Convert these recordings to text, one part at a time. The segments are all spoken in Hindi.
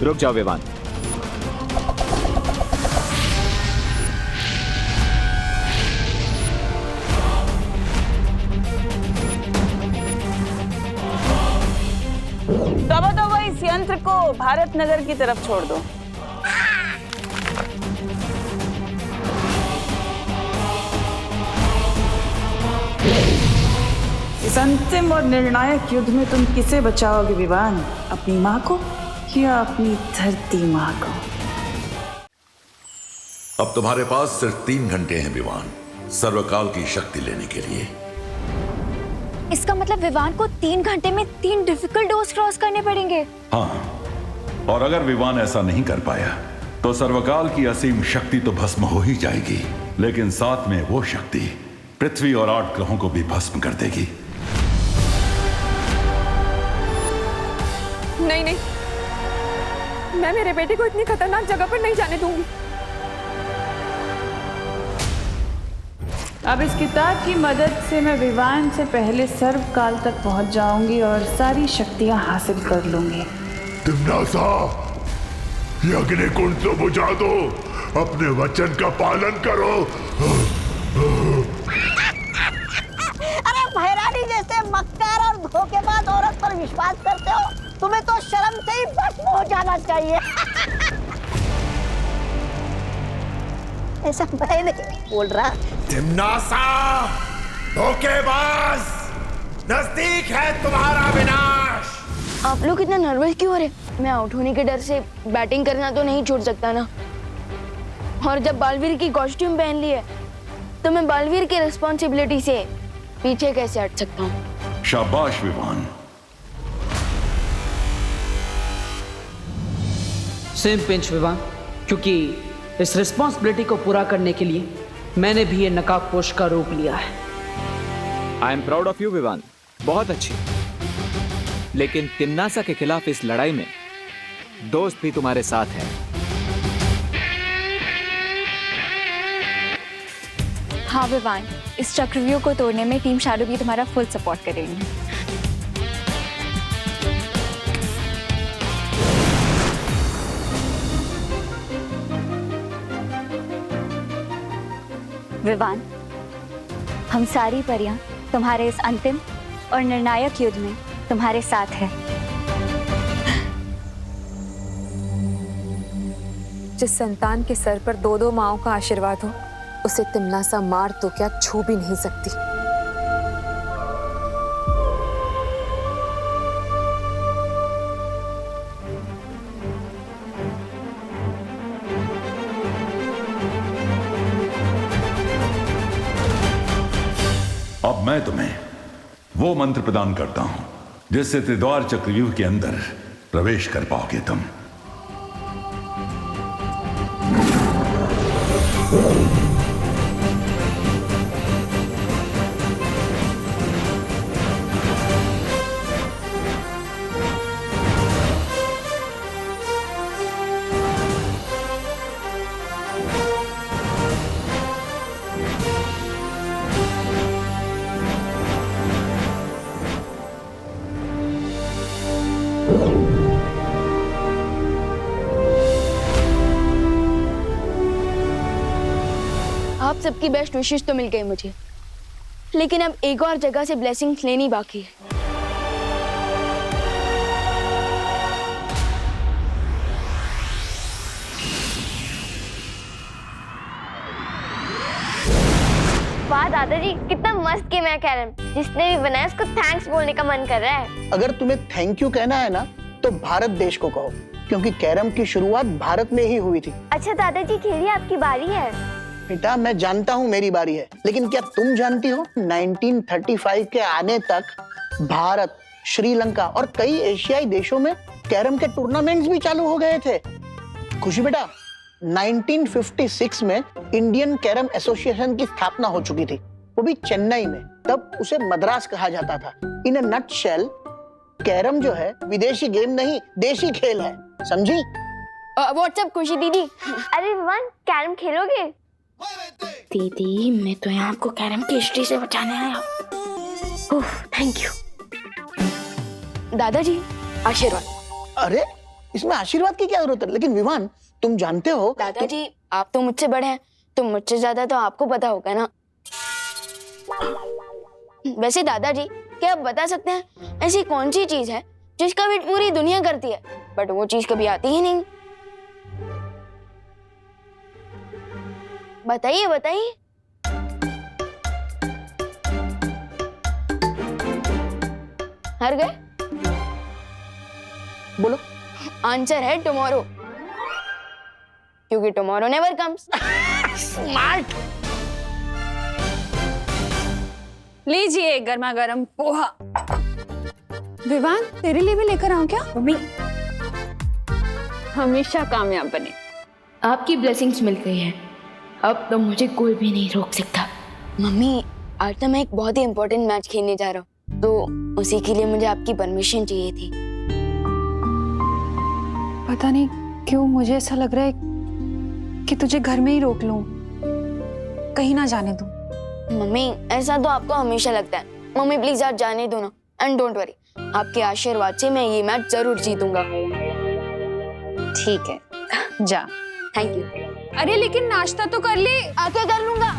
रुक जाओ विवान। तो इस यंत्र को भारत नगर की तरफ छोड़ दो। इस अंतिम और निर्णायक युद्ध में तुम किसे बचाओगे विवान? अपनी माँ को या अपनी धरती माँ को? अब तुम्हारे पास सिर्फ 3 घंटे हैं विवान, सर्वकाल की शक्ति लेने के लिए। इसका मतलब विवान को 3 घंटे में 3 डिफिकल्ट डोज क्रॉस करने पड़ेंगे। हाँ, और अगर विवान ऐसा नहीं कर पाया तो सर्वकाल की असीम शक्ति तो भस्म हो ही जाएगी, लेकिन साथ में वो शक्ति पृथ्वी और 8 ग्रहों को भी भस्म कर देगी। नहीं नहीं, मैं मेरे बेटे को इतनी खतरनाक जगह पर नहीं जाने दूंगी। अब इस किताब की मदद से मैं विवान से पहले सर्वकाल तक पहुंच जाऊंगी और सारी शक्तियां हासिल कर लूंगी। तिम्नासा, ये अग्निकुंड तो बुझा दो, अपने वचन का पालन करो। अरे भैरानी जैसे मक्कार और धोखेबाज औरत पर विश्वास करते हो? तुम्हें तो शर्म से ही भस्म हो जाना चाहिए। ऐसा मैं नहीं बोल रहा। तिम्नासा, धोखेबाज, नजदीक है तुम्हारा विनाश। आप लोग इतना नर्वस क्यों हो रहे? मैं आउट होने के डर से बैटिंग करना तो नहीं छोड़ सकता ना। और जब बालवीर की कॉस्ट्यूम पहन ली है तो मैं बालवीर की रिस्पॉन्सिबिलिटी से पीछे कैसे हट सकता हूँ? शाबाश विवान। सेम पिंच विवान, क्योंकि इस रिस्पॉन्सिबिलिटी को पूरा करने के लिए मैंने भी ये नकाबपोश का रूप लिया है। I am proud of you Vivaan, बहुत अच्छी। लेकिन तिम्नासा के खिलाफ इस लड़ाई में दोस्त भी तुम्हारे साथ है। हाँ विवान, इस चक्रव्यूह को तोड़ने में टीम शैडो भी तुम्हारा फुल सपोर्ट करेंगे। विवान, हम सारी परियां तुम्हारे इस अंतिम और निर्णायक युद्ध में तुम्हारे साथ है। जिस संतान के सर पर 2-2 माओं का आशीर्वाद हो, उसे तिम्नासा मार तो क्या छू भी नहीं सकती। अब मैं तुम्हें वो मंत्र प्रदान करता हूं जिससे त्रिद्वार चक्रव्यूह के अंदर प्रवेश कर पाओगे तुम। आप सबकी बेस्ट विशेष तो मिल गई मुझे, लेकिन अब एक और जगह से ब्लेसिंग्स लेनी बाकी है। वाह दादाजी, कितना मस्त गेम है कैरम। जिसने भी बनाया उसको थैंक्स बोलने का मन कर रहा है। अगर तुम्हें थैंक यू कहना है ना, तो भारत देश को कहो, क्योंकि कैरम की शुरुआत भारत में ही हुई थी। अच्छा दादाजी, खेलिए, आपकी बारी है। बेटा, मैं जानता हूँ मेरी बारी है, लेकिन क्या तुम जानती हो 1935 के आने तक भारत, श्रीलंका और कई एशियाई देशों में कैरम के टूर्नामेंट्स भी चालू हो गए थे। खुशी बेटा, 1956 में इंडियन कैरम एसोसिएशन की स्थापना हो चुकी थी, वो भी चेन्नई में। तब उसे मद्रास कहा जाता था। इन अ नटशेल, कैरम जो है विदेशी गेम नहीं, देशी खेल है, समझी? व्हाट्सएप खुशी दीदी। अरे विवान, कैरम खेलोगे? दीदी, मैं तो यहाँ आपको कैरम की हिस्ट्री से बचाने आया। ओह, थैंक यू। दादाजी, आशीर्वाद। अरे इसमें आशीर्वाद की क्या जरूरत है? लेकिन विवान, तुम जानते हो दादाजी, आप तो मुझसे बड़े हैं, तो मुझसे ज्यादा तो आपको पता होगा ना। वैसे दादाजी, क्या आप बता सकते हैं ऐसी कौन सी चीज है जिसका वेट पूरी दुनिया करती है बट वो चीज कभी आती ही नहीं? बताइए बताइए। हार गए? बोलो। आंसर है टुमारो, क्योंकि टुमारो नेवर कम्स। स्मार्ट। लीजिए गर्मा गर्म पोहा। विवान, तेरे लिए भी लेकर आऊं क्या? मम्मी, हमेशा कामयाब बने। आपकी ब्लेसिंग्स मिल गई है, अब तो मुझे कोई भी नहीं रोक सकता। मम्मी, आज तो मैं एक बहुत ही इम्पोर्टेंट मैच खेलने जा रहा हूँ, तो उसी के लिए मुझे आपकी परमिशन चाहिए थी। पता नहीं क्यों मुझे ऐसा लग रहा है कि तुझे घर में ही रोक लूं, कहीं ना जाने दूं। मम्मी, ऐसा तो आपको हमेशा लगता है। मम्मी प्लीज आज जाने दो ना, एंड डोंट वरी, आपके आशीर्वाद से मैं ये मैच जरूर जीतूंगा। ठीक है, जा। Thank you. अरे लेकिन नाश्ता तो कर ले। आके कर लूंगा।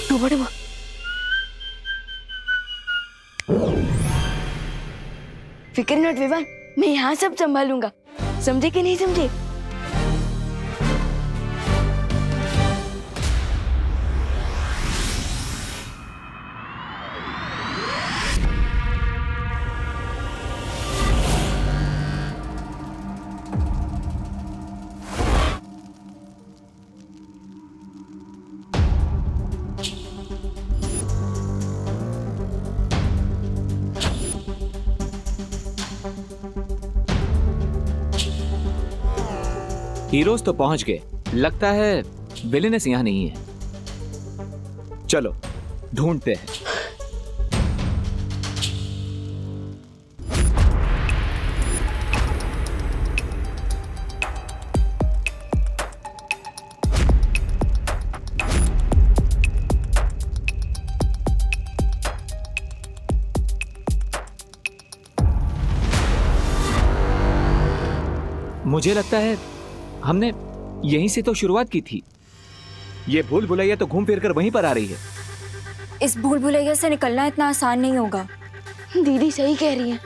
डूबा डूबा। फिक्र नॉट विवान, मैं यहाँ सब संभालूंगा, समझे कि नहीं समझे? हीरोज तो पहुंच गए, लगता है विलेनेस यहां नहीं है। चलो ढूंढते हैं। मुझे लगता है हमने यहीं से तो शुरुआत की थी। ये भूल भुलैया तो घूम फिर कर वहीं पर आ रही है। इस भूल भुलैया से निकलना इतना आसान नहीं होगा। दीदी सही कह रही है।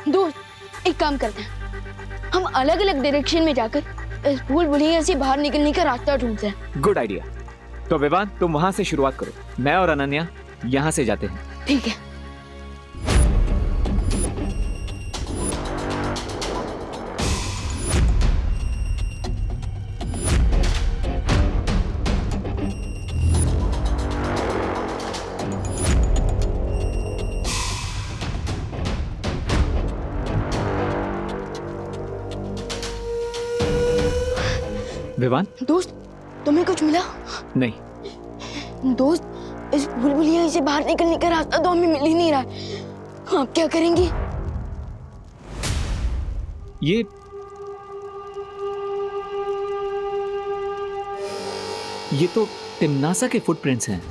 दोस्त, एक काम करते हैं, हम अलग अलग डायरेक्शन में जाकर इस भूल भुलैया से बाहर निकलने का रास्ता ढूंढते हैं। Good idea. तो विवान, तुम वहां से शुरुआत करो, मैं और अनन्या यहां से जाते हैं। ठीक है। विवान, दोस्त, तुम्हें कुछ मिला? नहीं। दोस्त, इस भूल भुलैया से बाहर निकलने का रास्ता तो हमें मिल ही नहीं रहा है। आप क्या करेंगे? ये तो तिम्नासा के फुटप्रिंट्स हैं।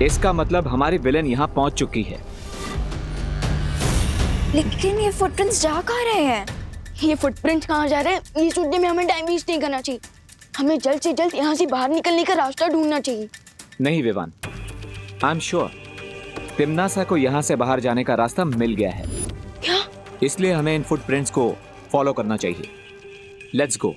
इसका मतलब हमारी विलेन यहां पहुंच चुकी है। लेकिन ये फुटप्रिंट्स जा कहाँ रहे हैं? ये फुटप्रिंट्स कहाँ जा रहे हैं, ये सोचने में हमें टाइम वेस्ट नहीं करना चाहिए। हमें जल्द से जल्द यहाँ से बाहर निकलने का रास्ता ढूंढना चाहिए। नहीं विवान, आई एम श्योर तिम्नासा को यहाँ से बाहर जाने का रास्ता मिल गया है। क्या? इसलिए हमें इन फुटप्रिंट्स को फॉलो करना चाहिए। Let's go.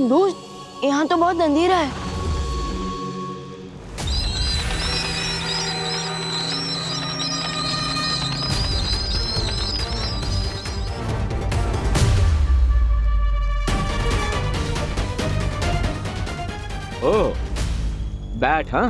दोस्त, यहाँ तो बहुत अंधेरा है। ओह, बैट हाँ?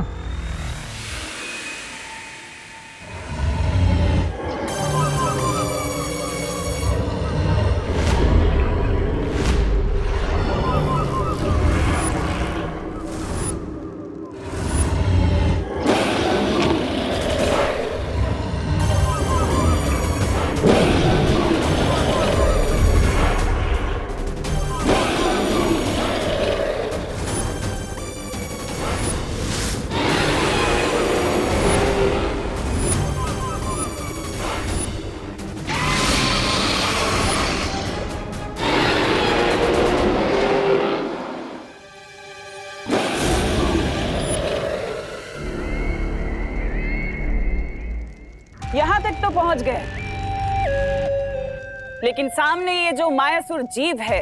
पहुंच गए, लेकिन सामने ये जो मायासुर जीव है,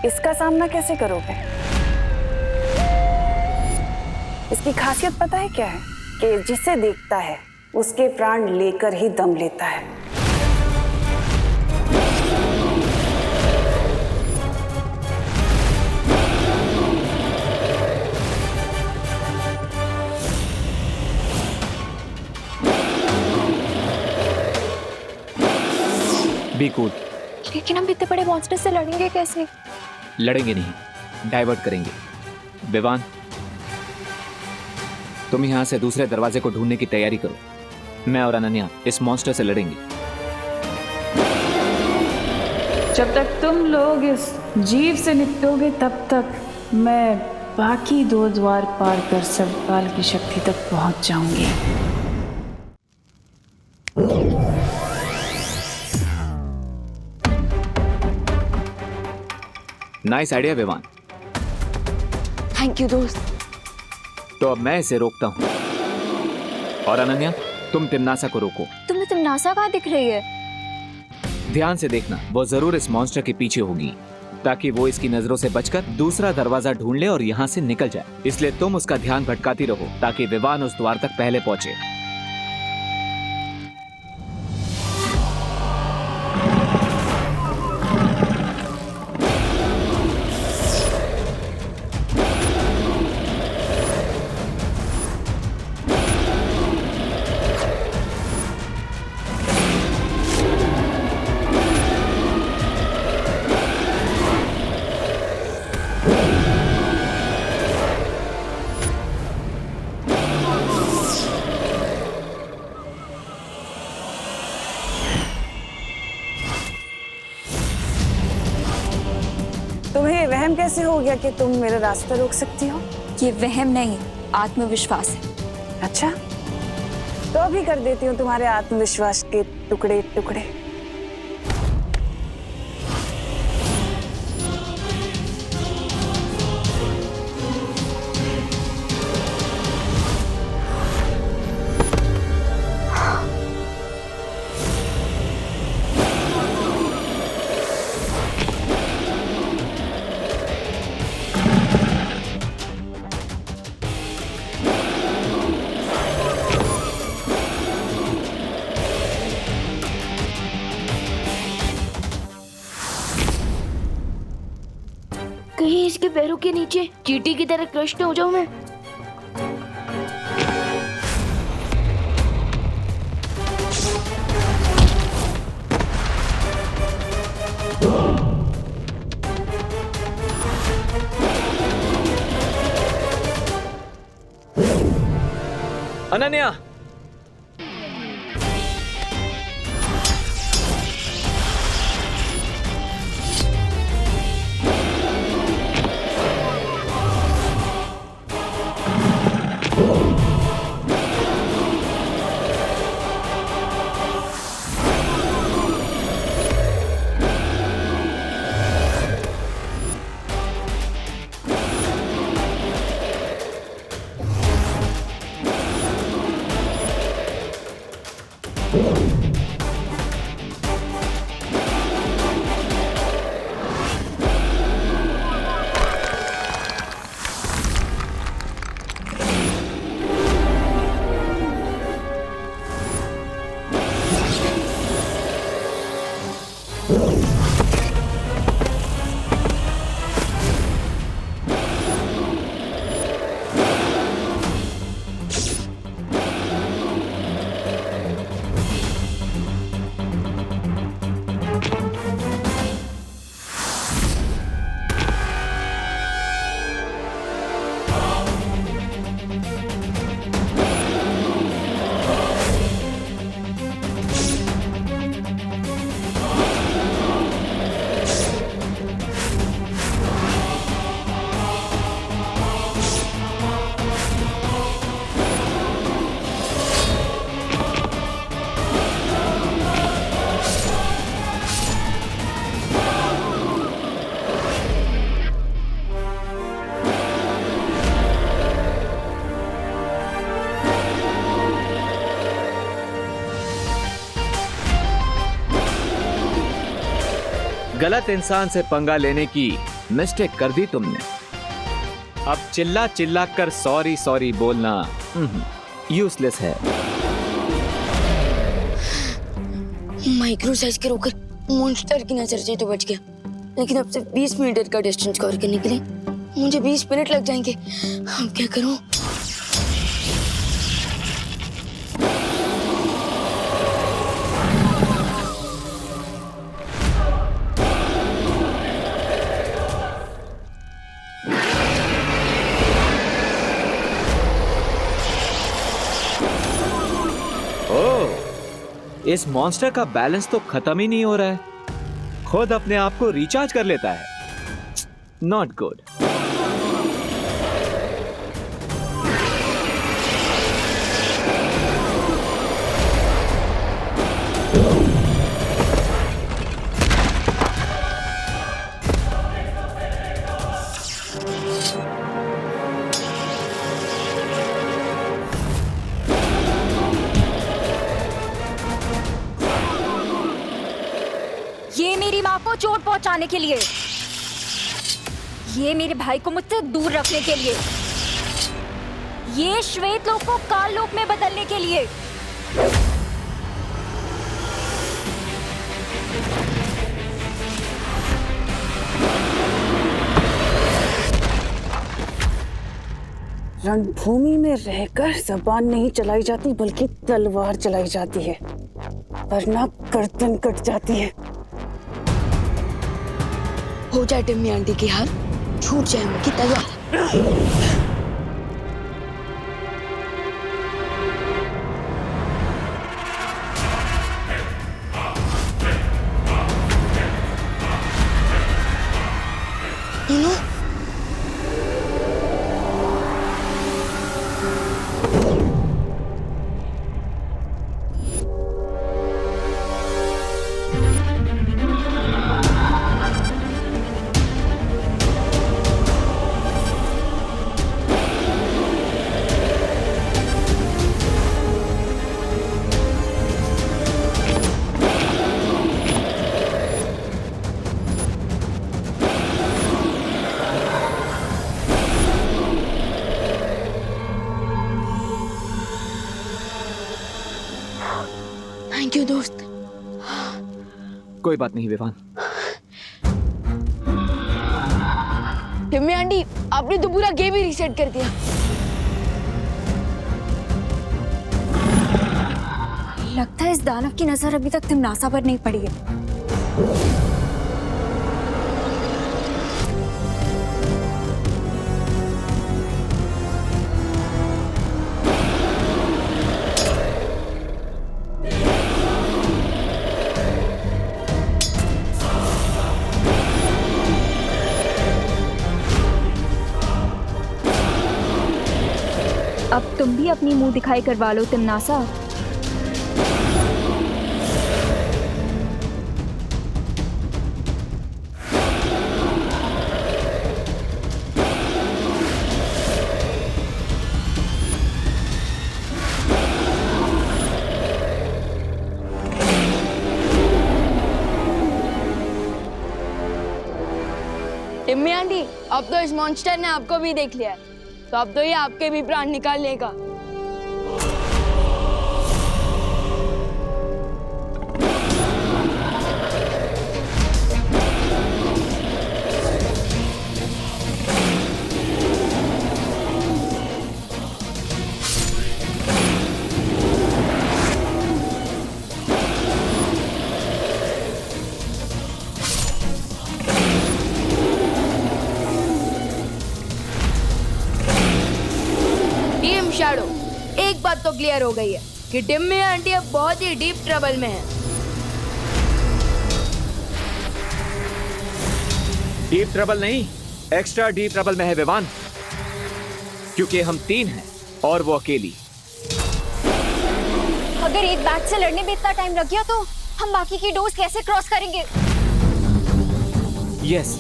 इसका सामना कैसे करोगे? इसकी खासियत पता है क्या है? कि जिसे देखता है उसके प्राण लेकर ही दम लेता है। Be cool. लेकिन हम इतने बड़े मॉन्स्टर से लड़ेंगे कैसे? लड़ेंगे नहीं, डाइवर्ट करेंगे। विवान, तुम यहां से दूसरे दरवाजे को ढूंढने की तैयारी करो। मैं और अनन्या इस मॉन्स्टर से लड़ेंगे। जब तक तुम लोग इस जीव से निपटोगे तब तक मैं बाकी 2 द्वार पार कर सर्वकाल की शक्ति तक पहुंच जाऊंगी। Nice idea Vivaan. Thank you दोस्त। तो अब मैं इसे रोकता हूं, और अनन्या तुम तिमनासा को रोको। तुम्हें तिमनासा कहाँ दिख रही है? ध्यान से देखना, वो जरूर इस मॉन्स्टर के पीछे होगी, ताकि वो इसकी नजरों से बचकर दूसरा दरवाजा ढूंढ ले और यहाँ से निकल जाए। इसलिए तुम उसका ध्यान भटकाती रहो ताकि विवान उस द्वार तक पहले पहुंचे। तुम्हें वहम कैसे हो गया कि तुम मेरा रास्ता रोक सकती हो? ये वहम नहीं, आत्मविश्वास है। अच्छा, तो अभी कर देती हूँ तुम्हारे आत्मविश्वास के टुकड़े टुकड़े। कहीं इसके पैरों के नीचे चींटी की तरह क्रश न हो जाऊं मैं। अनन्या, गलत इंसान से पंगा लेने की मिस्टेक कर दी तुमने। अब चिल्ला चिल्ला कर सॉरी सॉरी बोलना यूजलेस है। माइक्रो साइज के रोकर मॉन्स्टर की नजर से तो बच गया, लेकिन अब सिर्फ 20 मीटर का डिस्टेंस कवर करने के लिए मुझे 20 मिनट लग जाएंगे। अब क्या करूं? इस मॉन्स्टर का बैलेंस तो खत्म ही नहीं हो रहा है, खुद अपने आप को रिचार्ज कर लेता है। Not good. ये मेरी माँ को चोट पहुंचाने के लिए, ये मेरे भाई को मुझसे दूर रखने के लिए, ये श्वेत लोक को काल लोक में बदलने के लिए। रणभूमि में रहकर जबान नहीं चलाई जाती बल्कि तलवार चलाई जाती है, वरना गर्दन कट जाती है। हो जाए टिम्मी आंटी की हार, छूट जाए उनकी तलवार। थैंक यू दोस्त। कोई बात नहीं विवान। टिम्मी आंटी, आपने तो पूरा गेम ही रीसेट कर दिया। लगता है इस दानव की नजर अभी तक तिमनासा पर नहीं पड़ी है। अब तुम भी अपनी मुंह दिखाई करवा लो तिमनासा। टिम्मी आंटी, अब तो इस मॉन्स्टर ने आपको भी देख लिया है, तो अब तो ये आपके भी प्राण निकाल लेगा। शैडो, एक बात तो क्लियर हो गई है कि टिम्मी आंटी अब बहुत ही डीप ट्रबल में है। डीप ट्रबल नहीं, एक्स्ट्रा डीप ट्रबल में है विवान, क्योंकि हम 3 हैं और वो अकेली। अगर एक बैट से लड़ने में इतना टाइम लग गया तो हम बाकी की डोज कैसे क्रॉस करेंगे? यस,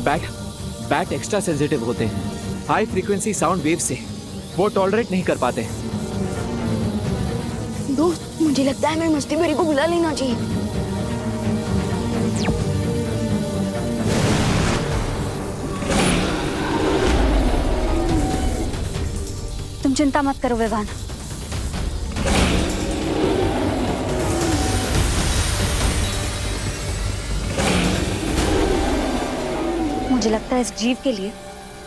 बैट एक्स्ट्रा सेंसिटिव होते हैं, हाई फ्रीक्वेंसी साउंड वेव से वो टॉलरेट नहीं कर पाते। दोस्त, मुझे लगता है हमें मस्ती भरी को बुला लेना चाहिए। तुम चिंता मत करो विवान। मुझे लगता है इस जीव के लिए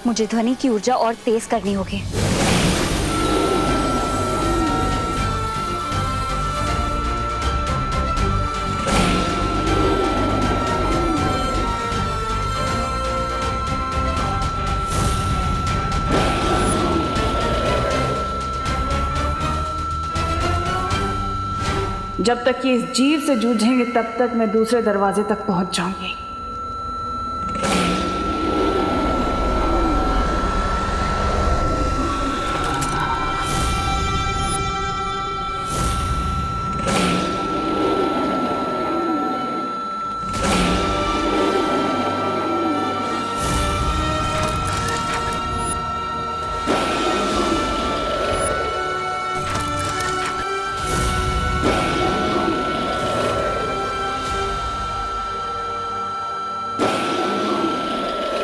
मुझे ध्वनि की ऊर्जा और तेज करनी होगी। जब तक ये इस जीव से जूझेंगे तब तक मैं दूसरे दरवाजे तक पहुंच जाऊंगी।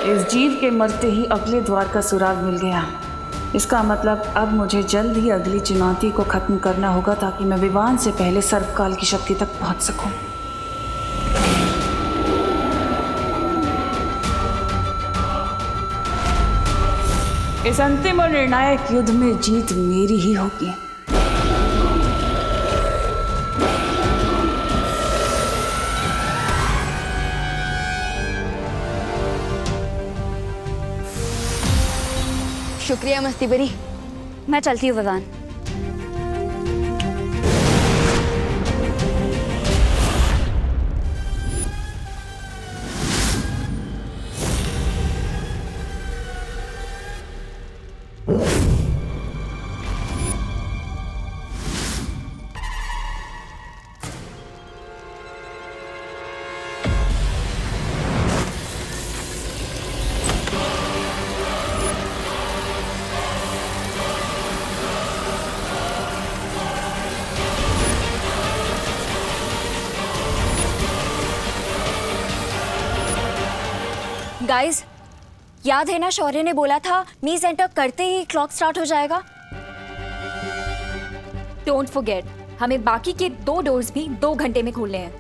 इस जीव के मरते ही अगले द्वार का सुराग मिल गया। इसका मतलब अब मुझे जल्द ही अगली चुनौती को खत्म करना होगा ताकि मैं विवान से पहले सर्वकाल की शक्ति तक पहुंच सकूं। इस अंतिम और निर्णायक युद्ध में जीत मेरी ही होगी। शुक्रिया मस्ती बरी। मैं चलती हूँ विवान। गाइस, याद है ना शौर्य ने बोला था मीज एंटर करते ही क्लॉक स्टार्ट हो जाएगा। डोंट फॉरगेट, हमें बाकी के 2 डोर्स भी 2 घंटे में खोलने हैं,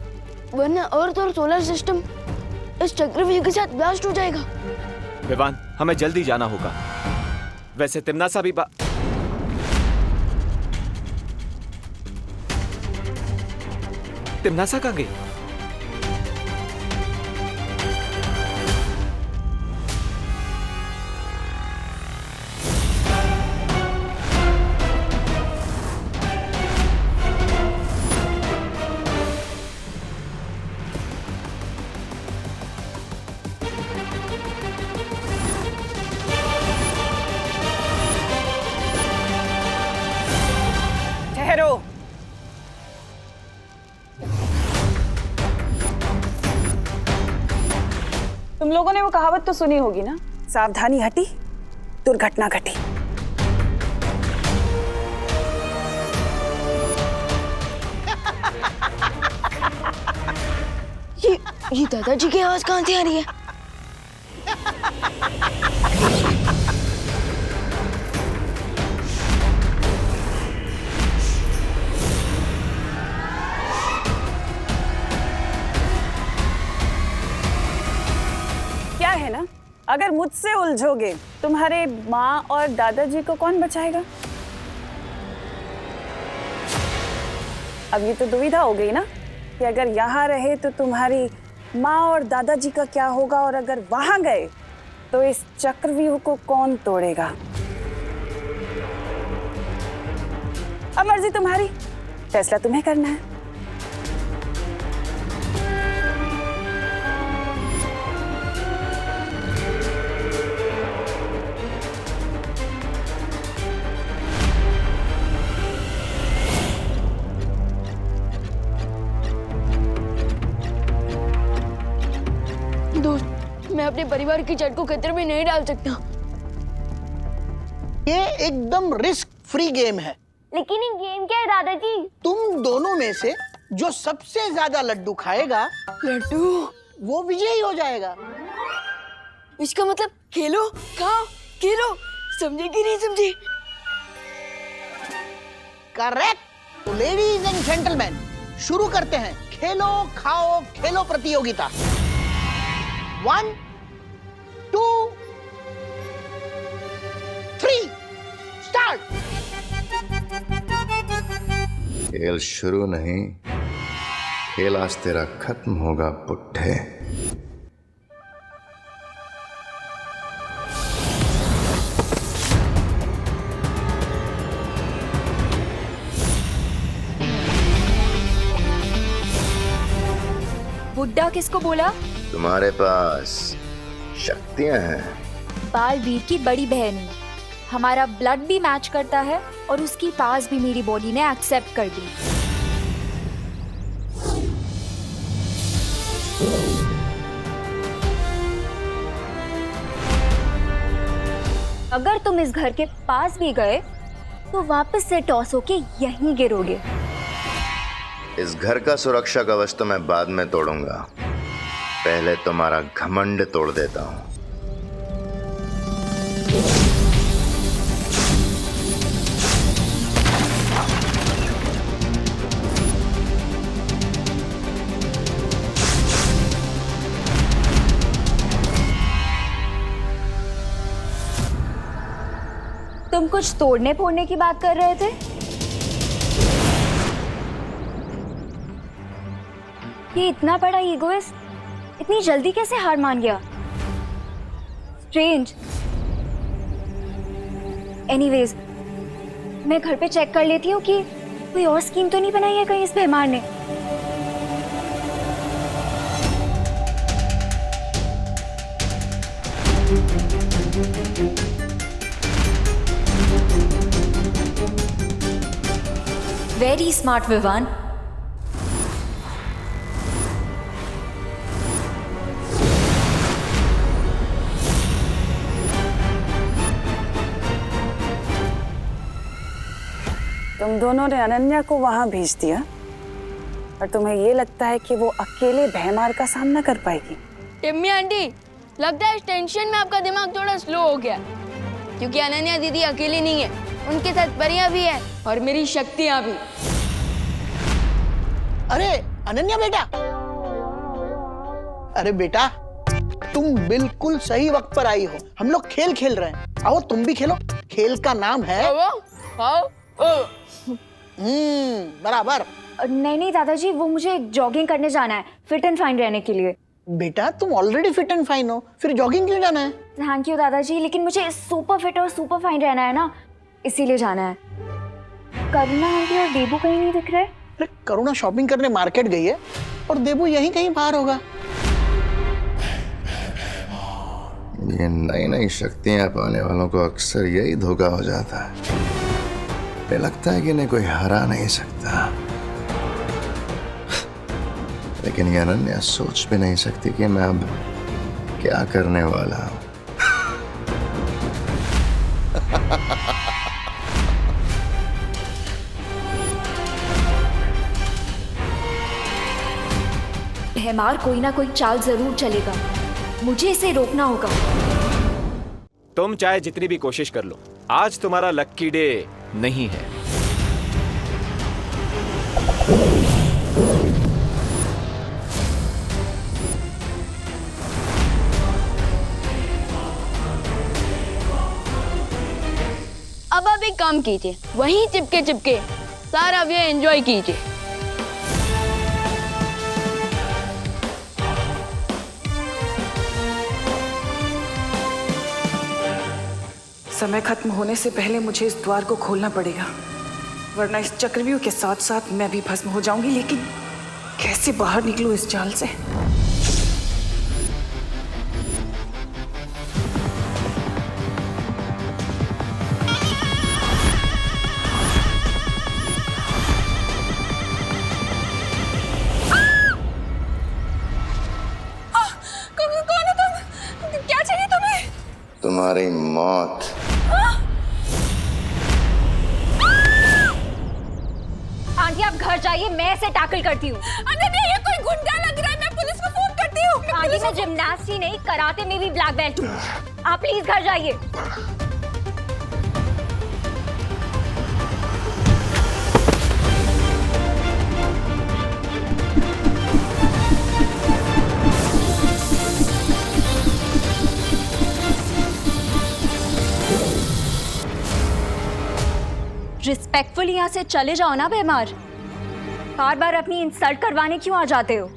वरना अर्थ और सोलर सिस्टम इस चक्रव्यूह के साथ ब्लास्ट हो जाएगा। विवान, हमें जल्दी जाना होगा। वैसे तिम्नासा भी तिम्नासा कहाँ गई? ठहरो। तुम लोगों ने वो कहावत तो सुनी होगी ना, सावधानी हटी दुर्घटना घटी। ये दादाजी की आवाज कहाँ से आ रही है? क्या है ना, अगर मुझसे उलझोगे तुम्हारे माँ और दादाजी को कौन बचाएगा? अब ये तो दुविधा हो गई ना कि अगर यहाँ रहे तो तुम्हारी माँ और दादाजी का क्या होगा, और अगर वहां गए तो इस चक्रव्यूह को कौन तोड़ेगा? अब मर्जी तुम्हारी, फैसला तुम्हें करना है। दोस्त, मैं अपने परिवार की जड़ को खतरे में नहीं डाल सकता। ये एकदम रिस्क फ्री गेम है। लेकिन ये गेम क्या है दादाजी? तुम दोनों में से जो सबसे ज्यादा लड्डू खाएगा, लड्डू, वो विजयी हो जाएगा। इसका मतलब खेलो, खाओ, खेलो, समझे कि नहीं समझे? करेक्ट। तो लेडीज एंड जेंटलमैन, शुरू करते हैं खेलो खाओ खेलो प्रतियोगिता। 1 2 3 स्टार्ट। खेल शुरू नहीं, खेल आज तेरा खत्म होगा पुट्ठे। बुड्ढा किसको बोला? तुम्हारे पास शक्तियां हैं। बालवीर की बड़ी बहन है। हमारा ब्लड भी मैच करता है और उसकी पास भी मेरी बॉडी ने एक्सेप्ट कर दी। अगर तुम इस घर के पास भी गए तो वापस से टॉस होके यहीं गिरोगे। इस घर का सुरक्षा कवच तो मैं बाद में तोड़ूंगा, पहले तुम्हारा घमंड तोड़ देता हूं। तुम कुछ तोड़ने फोड़ने की बात कर रहे थे? ये इतना बड़ा ईगोइस्ट इतनी जल्दी कैसे हार मान गया? स्ट्रेंज। एनीवेज, मैं घर पे चेक कर लेती हूँ कि कोई और स्कीम तो नहीं बनाई है कहीं इस बेमार ने। Very smart Vivaan. तुम दोनों ने अनन्या को वहां भेज दिया और तुम्हें ये लगता है कि वो अकेले भयमार का सामना कर पाएगी? टिम्मी आंटी, लगता है इस टेंशन में आपका दिमाग थोड़ा स्लो हो गया, क्योंकि अनन्या दीदी अकेली नहीं है, उनके साथ परियां भी है और मेरी शक्तियां भी। अरे अनन्या बेटा, अरे बेटा तुम बिल्कुल सही वक्त पर आई हो। हम लोग खेल खेल रहे हैं, आओ तुम भी खेलो। खेल का नाम है बराबर। नहीं दादाजी, वो मुझे जॉगिंग करने जाना है फिट एंड फाइन रहने के लिए। बेटा तुम ऑलरेडी फिट एंड फाइन हो, फिर जॉगिंग क्यों जाना है? थैंक यू दादाजी, लेकिन मुझे सुपर फिट और सुपर फाइन रहना है ना, इसीलिए जाना है। करुणा आंटी और देबू कहीं नहीं दिख रहे। अरे करुणा शॉपिंग करने मार्केट गई है और देबू यहीं कहीं बाहर होगा। ये नई नई शक्तियां पाने वालों को अक्सर यही धोखा हो जाता है। लगता है कि इन्हें कोई हरा नहीं सकता, लेकिन ये अनन्या सोच भी नहीं सकती कि मैं अब क्या करने वाला हूं। भयमार कोई ना कोई चाल जरूर चलेगा, मुझे इसे रोकना होगा। तुम चाहे जितनी भी कोशिश कर लो, आज तुम्हारा लक्की डे नहीं है। अब आप एक काम कीजिए, वहीं चिपके चिपके सारा ये एंजॉय कीजिए। समय खत्म होने से पहले मुझे इस द्वार को खोलना पड़ेगा, वरना इस चक्रव्यूह के साथ साथ मैं भी भस्म हो जाऊंगी। लेकिन कैसे बाहर निकलूं इस जाल से? कौन है तुम? क्या चाहिए तुम्हें? तुम्हारी मौत। आंटी आप घर जाइए, मैं इसे टैकल करती हूँ। अनन्या ये कोई गुंडा लग रहा है, मैं पुलिस को फोन करती हूँ। आंटी मैं जिम्नास्ट ही नहीं, कराटे में भी ब्लैक बेल्ट हूँ। आप प्लीज घर जाइए। रिस्पेक्टफुली यहाँ से चले जाओ ना बेमार। बार बार अपनी इंसल्ट करवाने क्यों आ जाते हो?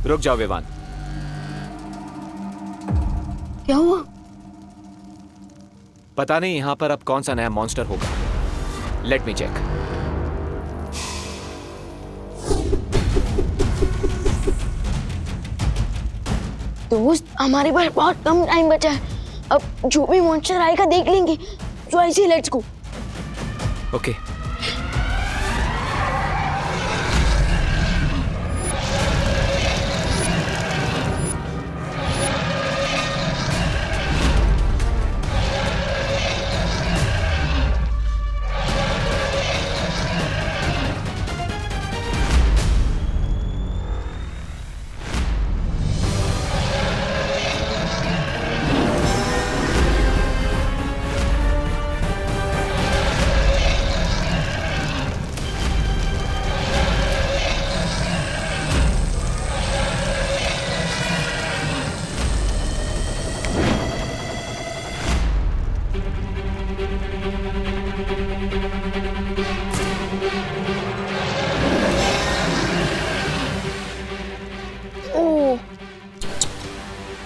रुक जाओ विवान। क्या हुआ? पता नहीं यहां पर अब कौन सा नया मॉन्स्टर होगा। Let me check. दोस्त, हमारे पास बहुत कम टाइम बचा है। अब जो भी मॉन्स्टर आएगा देख लेंगे। तो ऐसे लेट्स गो। ओके।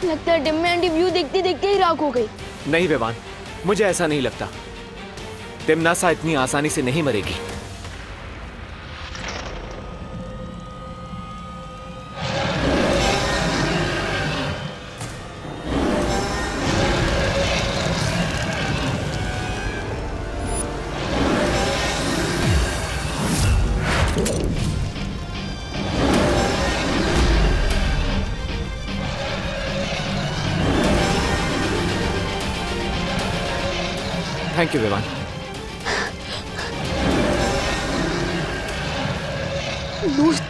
लगता है डिम में आंटी व्यू देखते देखते ही राख हो गई। नहीं विवान, मुझे ऐसा नहीं लगता। तिमनासा इतनी आसानी से नहीं मरेगी। Thank you Vivaan. दोस्त,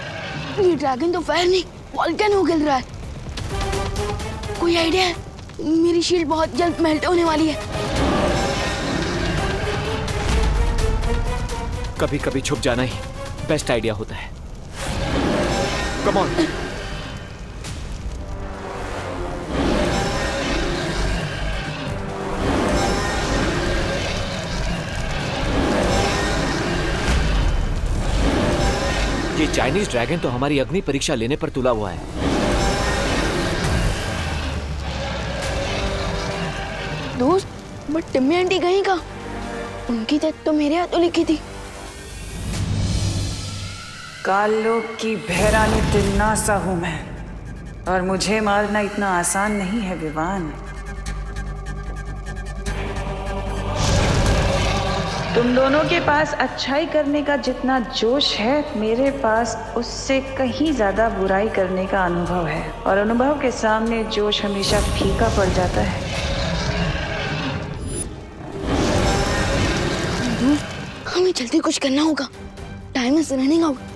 ये ड्रैगन तो फायर नहीं वॉल्केनो गिर रहा है। कोई आइडिया है? मेरी शील्ड बहुत जल्द मेल्ट होने वाली है। कभी कभी छुप जाना ही बेस्ट आइडिया होता है। Come on. ये चाइनीज ड्रैगन तो हमारी अग्नि परीक्षा लेने पर तुला हुआ है। दोस्त, बट टिम्मी आंटी कहीं का? उनकी डेथ तो मेरे हाथों लिखी थी। कालोक की भैरानी तिमनासा हूं मैं, और मुझे मारना इतना आसान नहीं है विवान। तुम दोनों के पास अच्छाई करने का जितना जोश है, मेरे पास उससे कहीं ज्यादा बुराई करने का अनुभव है, और अनुभव के सामने जोश हमेशा फीका पड़ जाता है। हमें जल्दी कुछ करना होगा। Time is running out.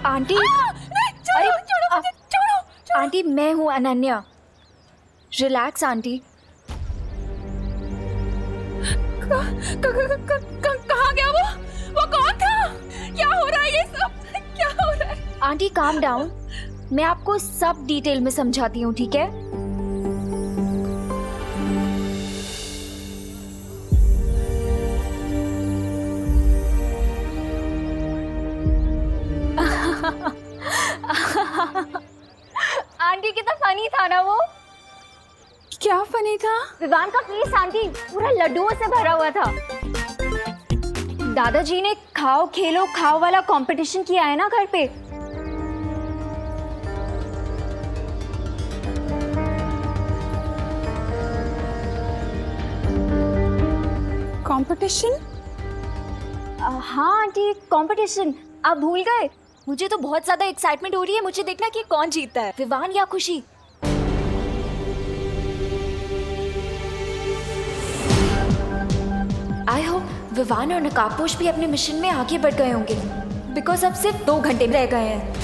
Aunty, अरे छोड़ो। आंटी, मैं हूँ अनन्या। Relax aunty. कहाँ गया वो कौन था? क्या हो रहा है ये सब? क्या हो रहा है? आंटी काम डाउन, मैं आपको सब डिटेल में समझाती हूँ, ठीक है? आंटी कितना फनी था ना वो। क्या फनी था? विवान का फेस आंटी पूरा लड्डुओं से भरा हुआ था। दादाजी ने खाओ खेलो खाओ वाला कंपटीशन किया है ना घर पे। कंपटीशन? हाँ आंटी, कंपटीशन आप भूल गए? मुझे तो बहुत ज्यादा एक्साइटमेंट हो रही है। मुझे देखना कि कौन जीतता है, विवान या खुशी। आई होप विवान और नकाबपोश भी अपने मिशन में आगे बढ़ गए होंगे, बिकॉज अब सिर्फ 2 घंटे रह गए हैं।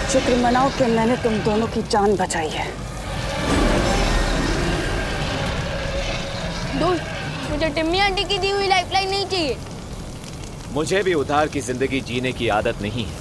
शुक्र मनाओ कि मैंने तुम दोनों की जान बचाई है। दोस्त, मुझे टिम्मी आंटी की दी हुई लाइफलाइन नहीं चाहिए। मुझे भी उधार की जिंदगी जीने की आदत नहीं है।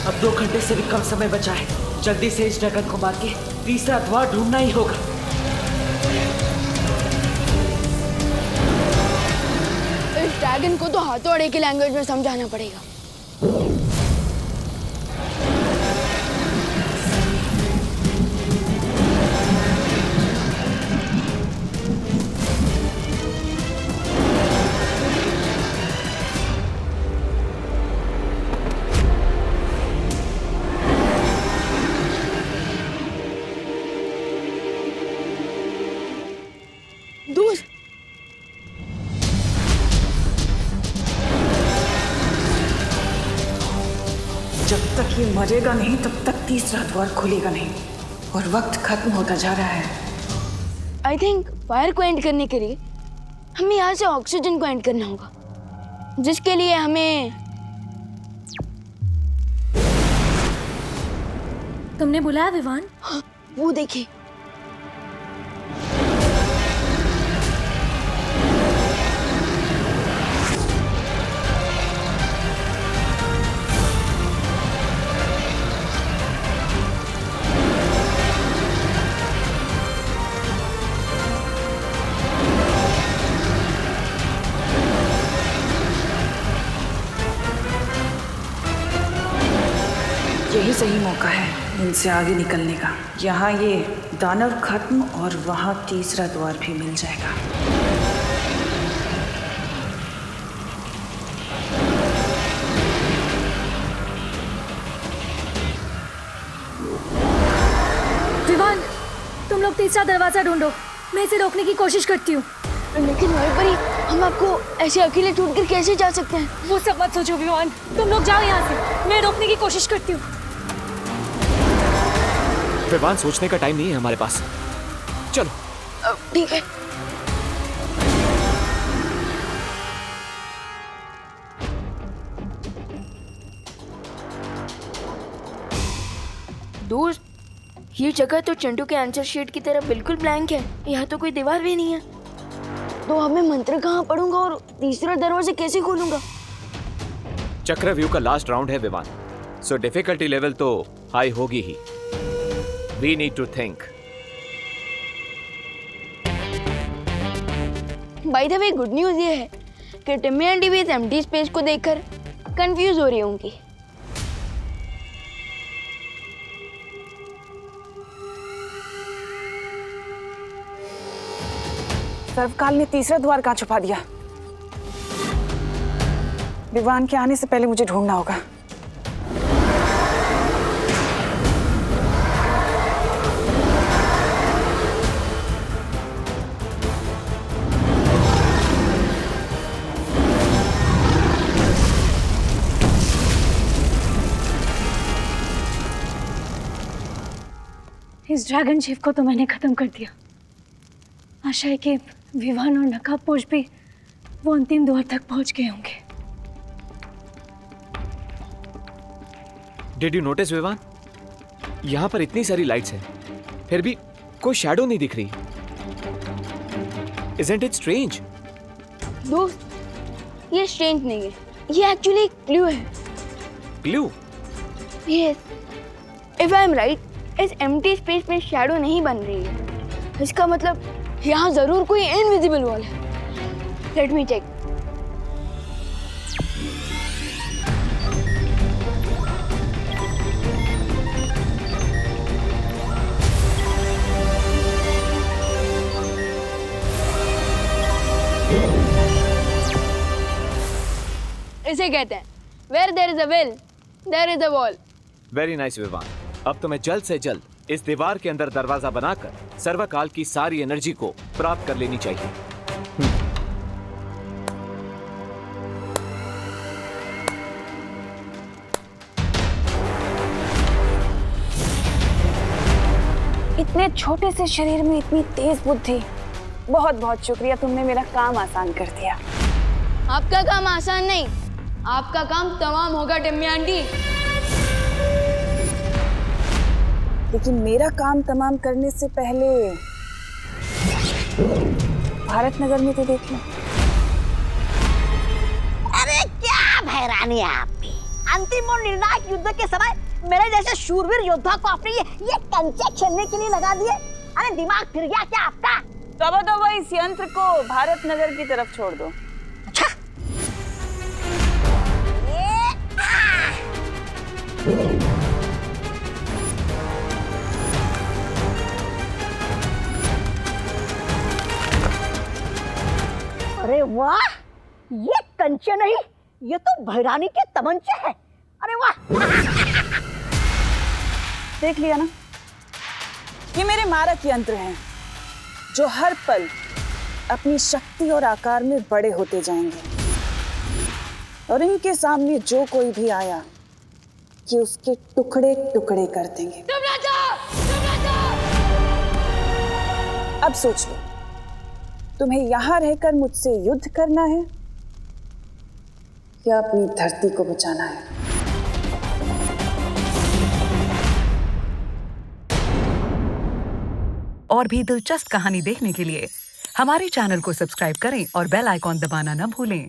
अब 2 घंटे से भी कम समय बचा है। जल्दी से इस ड्रैगन को मार के तीसरा द्वार ढूंढना ही होगा। इस ड्रैगन को तो हाथोड़े की लैंग्वेज में समझाना पड़ेगा। दोस्त, जब तक ये मरेगा नहीं तब तक तीसरा द्वार खुलेगा नहीं, और वक्त खत्म होता जा रहा है। आई थिंक फायर को एंड करने के लिए हमें यहाँ से ऑक्सीजन को एंड करना होगा, जिसके लिए हमें तुमने बुलाया विवान? हाँ, वो देखिए। यही सही मौका है इनसे आगे निकलने का। यहाँ ये दानव खत्म और वहाँ तीसरा द्वार भी मिल जाएगा। विवान, तुम लोग तीसरा दरवाजा ढूंढो, मैं इसे रोकने की कोशिश करती हूँ। लेकिन वहीं पर ही हम आपको ऐसे अकेले छोड़कर कैसे जा सकते हैं? वो सब मत सोचो विवान, तुम लोग जाओ यहाँ से, मैं रोकने की कोशिश करती हूँ। विवान, सोचने का टाइम नहीं है हमारे पास। चलो। ठीक है। दोस्त, ये जगह तो चंटू के आंसर शीट की तरह बिल्कुल ब्लैंक है। यहाँ तो कोई दीवार भी नहीं है। तो अब मैं मंत्र कहाँ पढ़ूंगा और तीसरा दरवाजा कैसे खोलूंगा? चक्रव्यूह का लास्ट राउंड है विवान, सो डिफिकल्टी लेवल तो हाई होगी ही। We need to think. By the way, good news ये है कि टिम्मी आंटी भी इस एम्प्टी स्पेस को देखकर कंफ्यूज हो रही होंगी। सर्वकाल ने तीसरा द्वार कहाँ छुपा दिया? विवान के आने से पहले मुझे ढूंढना होगा। इस ड्रैगन शिप को तो मैंने खत्म कर दिया। आशा है कि विवान और नकाबपोश भी वो अंतिम द्वार तक पहुंच गए होंगे। Did you notice, Vivaan? यहाँ पर इतनी सारी लाइट्स हैं, फिर भी कोई शैडो नहीं दिख रही। Isn't it strange? दोस्त, ये स्ट्रेंज नहीं है, ये एक्चुअली एक क्लू है। Clue? Yes, if I am right, इस एम्प्टी स्पेस में शैडो नहीं बन रही है। इसका मतलब यहाँ जरूर कोई इनविजिबल वॉल है। Let me check. इसे कहते हैं Where there is a will, there is a wall. Very nice Vivaan. अब तुम्हें जल्द से जल्द इस दीवार के अंदर दरवाजा बनाकर सर्वकाल की सारी एनर्जी को प्राप्त कर लेनी चाहिए। इतने छोटे से शरीर में इतनी तेज बुद्धि। बहुत बहुत शुक्रिया, तुमने मेरा काम आसान कर दिया। आपका काम आसान नहीं, आपका काम तमाम होगा टिम्मी आंटी। लेकिन मेरा काम तमाम करने से पहले भारत नगर में तो देख लो। अरे क्या भैरानी है आपकी। अंतिम और निर्णायक युद्ध के समय मेरे जैसे शूरवीर योद्धा को आपने ये कंचे खेलने के लिए लगा दिए। अरे दिमाग फिर गया क्या आपका? तो इस यंत्र को भारत नगर की तरफ छोड़ दो। अच्छा, अरे वाह, ये कंचे नहीं, ये तो भैरानी के तमंचे हैं। अरे वाह। देख लिया ना, ये मेरे मारक यंत्र हैं जो हर पल अपनी शक्ति और आकार में बड़े होते जाएंगे, और इनके सामने जो कोई भी आया कि उसके टुकड़े टुकड़े कर देंगे। अब सोच लो, तुम्हें यहां रहकर मुझसे युद्ध करना है या अपनी धरती को बचाना है? और भी दिलचस्प कहानी देखने के लिए हमारे चैनल को सब्सक्राइब करें और बेल आइकॉन दबाना न भूलें।